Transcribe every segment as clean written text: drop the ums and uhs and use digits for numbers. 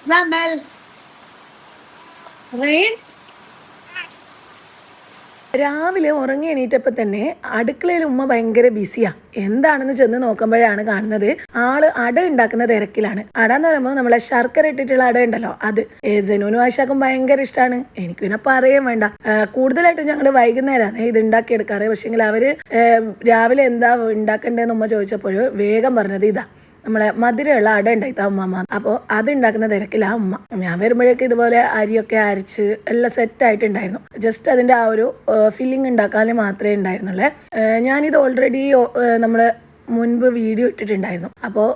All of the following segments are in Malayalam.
Ramel, rain. രാവിലെ ഉറങ്ങി എണീറ്റപ്പോൾ തന്നെ അടുക്കളയിൽ ഉമ്മ ഭയങ്കര ബിസിയാ. എന്താണെന്ന് ചെന്ന് നോക്കുമ്പോഴാണ് കാണുന്നത് ആള് അട ഉണ്ടാക്കുന്ന തിരക്കിലാണ്. അട എന്ന് പറയുമ്പോൾ നമ്മളെ ശർക്കര ഇട്ടിട്ടുള്ള അട ഉണ്ടല്ലോ, അത് ജനൂനും ആശാക്കും ഭയങ്കര ഇഷ്ടമാണ്. എനിക്ക് പിന്നെ പറയാൻ വേണ്ട. കൂടുതലായിട്ടും ഞങ്ങൾ വൈകുന്നേരമാണ് ഇത് ഉണ്ടാക്കിയെടുക്കാറ്. പക്ഷെങ്കിൽ അവര് രാവിലെ എന്താ ഉണ്ടാക്കേണ്ടതെന്ന് ഉമ്മ ചോദിച്ചപ്പോൾ വേഗം പറഞ്ഞത് ഇതാ, നമ്മളെ മധുരമുള്ള അട ഉണ്ടായിട്ടാ ഉമ്മ. അപ്പോൾ അത് ഉണ്ടാക്കുന്ന തിരക്കിലാ ഉമ്മ. ഞാൻ വരുമ്പോഴേക്ക് ഇതുപോലെ അരിയൊക്കെ അരച്ച് എല്ലാം സെറ്റ് ആയിട്ടുണ്ടായിരുന്നു. ജസ്റ്റ് അതിന്റെ ആ ഒരു ഫില്ലിങ് ഉണ്ടാക്കാൻ മാത്രമേ ഉണ്ടായിരുന്നുള്ളേ. ഞാനിത് ഓൾറെഡി നമ്മള് മുൻപ് വീഡിയോ ഇട്ടിട്ടുണ്ടായിരുന്നു. അപ്പോൾ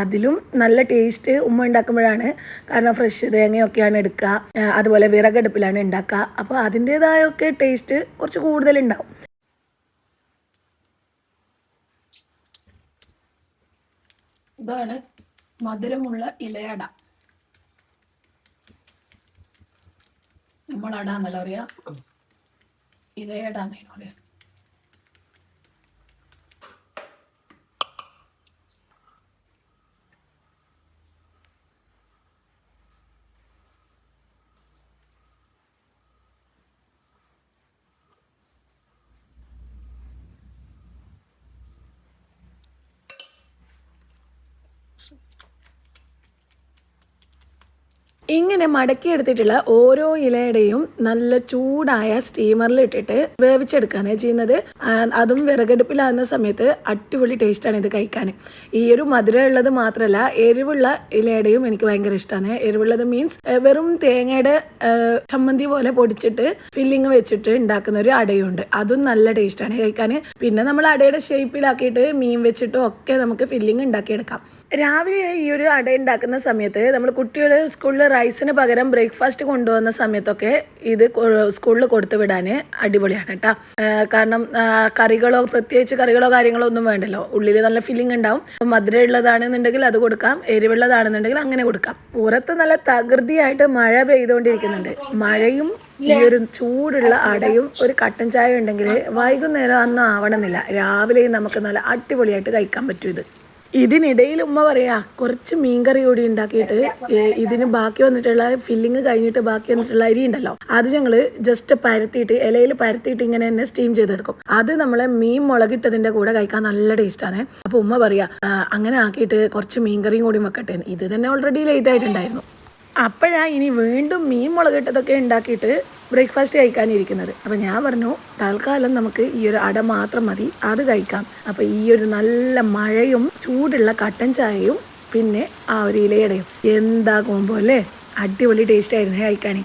അതിലും നല്ല ടേസ്റ്റ് ഉമ്മ ഉണ്ടാക്കുമ്പോഴാണ്. കാരണം ഫ്രഷ് തേങ്ങയൊക്കെയാണ് എടുക്കുക, അതുപോലെ വിറകടുപ്പിലാണ് ഉണ്ടാക്കുക. അപ്പോൾ അതിൻ്റെതായൊക്കെ ടേസ്റ്റ് കുറച്ച് കൂടുതലുണ്ടാവും. ഇതാണ് മധുരമുള്ള ഇലയട. നമ്മളട എന്നല്ല പറയാ, ഇലയട എന്നതിന് പറയാ. ഇങ്ങനെ മടക്കി എടുത്തിട്ടുള്ള ഓരോ ഇലയുടെയും നല്ല ചൂടായ സ്റ്റീമറിൽ ഇട്ടിട്ട് വേവിച്ചെടുക്കുകയാണ് ചെയ്യുന്നത്. അതും വിറകടുപ്പിലാകുന്ന സമയത്ത് അടിപൊളി ടേസ്റ്റാണ് ഇത് കഴിക്കാൻ. ഈ ഒരു മധുരം ഉള്ളത് മാത്രമല്ല, എരിവുള്ള ഇലയുടെയും എനിക്ക് ഭയങ്കര ഇഷ്ടമാണ്. എരിവുള്ളത് മീൻസ് വെറും തേങ്ങയുടെ ചമ്മന്തി പോലെ പൊടിച്ചിട്ട് ഫില്ലിങ് വെച്ചിട്ട് ഉണ്ടാക്കുന്ന ഒരു അടയുണ്ട്. അതും നല്ല ടേസ്റ്റാണ് കഴിക്കാൻ. പിന്നെ നമ്മൾ അടയുടെ ഷേപ്പിലാക്കിയിട്ട് മീൻ വെച്ചിട്ടും ഒക്കെ നമുക്ക് ഫില്ലിങ് ഉണ്ടാക്കിയെടുക്കാം. രാവിലെ ഈ ഒരു അട ഉണ്ടാക്കുന്ന സമയത്ത് നമ്മൾ കുട്ടികൾ സ്കൂളിൽ റൈസിന് പകരം ബ്രേക്ക്ഫാസ്റ്റ് കൊണ്ടുവന്ന സമയത്തൊക്കെ ഇത് സ്കൂളിൽ കൊടുത്തു വിടാൻ അടിപൊളിയാണ് കേട്ടോ. കാരണം കറികളോ പ്രത്യേകിച്ച് കറികളോ കാര്യങ്ങളോ ഒന്നും വേണ്ടല്ലോ, ഉള്ളിൽ നല്ല ഫില്ലിംഗ് ഉണ്ടാവും. മധുരം ഉള്ളതാണെന്നുണ്ടെങ്കിൽ അത് കൊടുക്കാം, എരിവുള്ളതാണെന്നുണ്ടെങ്കിൽ അങ്ങനെ കൊടുക്കാം. പുറത്ത് നല്ല തകൃതിയായിട്ട് മഴ പെയ്തുകൊണ്ടിരിക്കുന്നുണ്ട്. മഴയും ഈ ഒരു ചൂടുള്ള അടയും ഒരു കട്ടൻ ചായ ഉണ്ടെങ്കിൽ വൈകുന്നേരം അന്നും ആവണമെന്നില്ല, രാവിലെയും നമുക്ക് നല്ല അടിപൊളിയായിട്ട് കഴിക്കാൻ പറ്റും ഇത്. ഇതിനിടയിൽ ഉമ്മ പറയാ കുറച്ച് മീൻകറി കൂടി ഉണ്ടാക്കിയിട്ട് ഇതിന് ബാക്കി വന്നിട്ടുള്ള ഫില്ലിങ് കഴിഞ്ഞിട്ട് ബാക്കി വന്നിട്ടുള്ള അരി ഉണ്ടല്ലോ, അത് ഞങ്ങള് ജസ്റ്റ് പരത്തിയിട്ട് ഇലയിൽ പരത്തിയിട്ട് ഇങ്ങനെ തന്നെ സ്റ്റീം ചെയ്തെടുക്കും. അത് നമ്മളെ മീൻ മുളകിട്ടതിന്റെ കൂടെ കഴിക്കാൻ നല്ല ടേസ്റ്റാണ്. അപ്പൊ ഉമ്മ പറയാ അങ്ങനെ ആക്കിയിട്ട് കുറച്ച് മീൻകറിയും കൂടി വെക്കട്ടെ. ഇത് തന്നെ ഓൾറെഡി ലേറ്റ് ആയിട്ടുണ്ടായിരുന്നു. അപ്പോഴാണ് ഇനി വീണ്ടും മീൻ മുളകിട്ടതൊക്കെ ഉണ്ടാക്കിയിട്ട് ബ്രേക്ക്ഫാസ്റ്റ് കഴിക്കാനിരിക്കുന്നത്. അപ്പോൾ ഞാൻ പറഞ്ഞു തൽക്കാലം നമുക്ക് ഈ ഒരു അട മാത്രം മതി, അത് കഴിക്കാം. അപ്പോൾ ഈ ഒരു നല്ല മഴയും ചൂടുള്ള കട്ടൻ ചായയും പിന്നെ ആ ഒരു ഇലയടയും എന്താകുമ്പോൾ അല്ലേ, അടിപൊളി ടേസ്റ്റ് ആയിരുന്നു കഴിക്കാൻ.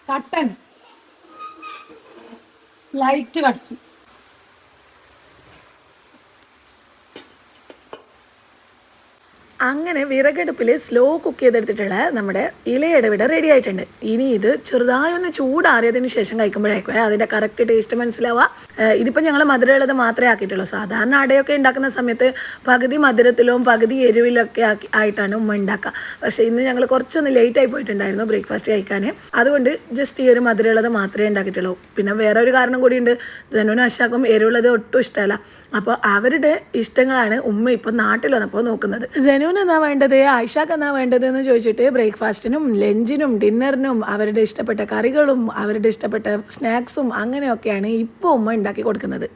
കട്ടൻ ലൈറ്റ് കട്ടൻ. അങ്ങനെ വിറകടുപ്പിൽ സ്ലോ കുക്ക് ചെയ്തെടുത്തിട്ടുള്ള നമ്മുടെ ഇലയടവിട റെഡി ആയിട്ടുണ്ട്. ഇനി ഇത് ചെറുതായി ഒന്ന് ചൂടാറിയതിന് ശേഷം കഴിക്കുമ്പോഴായിരിക്കും അതിൻ്റെ കറക്റ്റ് ടേസ്റ്റ് മനസ്സിലാവുക. ഇതിപ്പോൾ ഞങ്ങൾ മധുരമുള്ളത് മാത്രമേ ആക്കിയിട്ടുള്ളൂ. സാധാരണ അടയൊക്കെ ഉണ്ടാക്കുന്ന സമയത്ത് പകുതി മധുരത്തിലും പകുതി എരിവിലൊക്കെ ആയിട്ടാണ് ഉമ്മ ഉണ്ടാക്കുക. പക്ഷേ ഇന്ന് ഞങ്ങൾ കുറച്ചൊന്ന് ലേറ്റ് ആയി പോയിട്ടുണ്ടായിരുന്നു ബ്രേക്ക്ഫാസ്റ്റ് കഴിക്കാൻ. അതുകൊണ്ട് ജസ്റ്റ് ഈ ഒരു മധുരമുള്ളത് മാത്രമേ ഉണ്ടാക്കിയിട്ടുള്ളൂ. പിന്നെ വേറെ ഒരു കാരണം കൂടിയുണ്ട്, ജനുവിനും അശാക്കും എരിവുള്ളത് ഒട്ടും ഇഷ്ടമല്ല. അപ്പോൾ അവരുടെ ഇഷ്ടങ്ങളാണ് ഉമ്മ ഇപ്പോൾ നാട്ടിൽ വന്നപ്പോൾ നോക്കുന്നത്. ജനുവിന് എന്നാ വേണ്ടത്, ആയിഷാക്ക് എന്നാ വേണ്ടത് എന്ന് ചോദിച്ചിട്ട് ബ്രേക്ക്ഫാസ്റ്റിനും ലഞ്ചിനും ഡിന്നറിനും അവരുടെ ഇഷ്ടപ്പെട്ട കറികളും അവരുടെ ഇഷ്ടപ്പെട്ട സ്നാക്സും അങ്ങനെയൊക്കെയാണ് ഇപ്പോൾ ഉമ്മ ഉണ്ടാക്കി കൊടുക്കുന്നത്.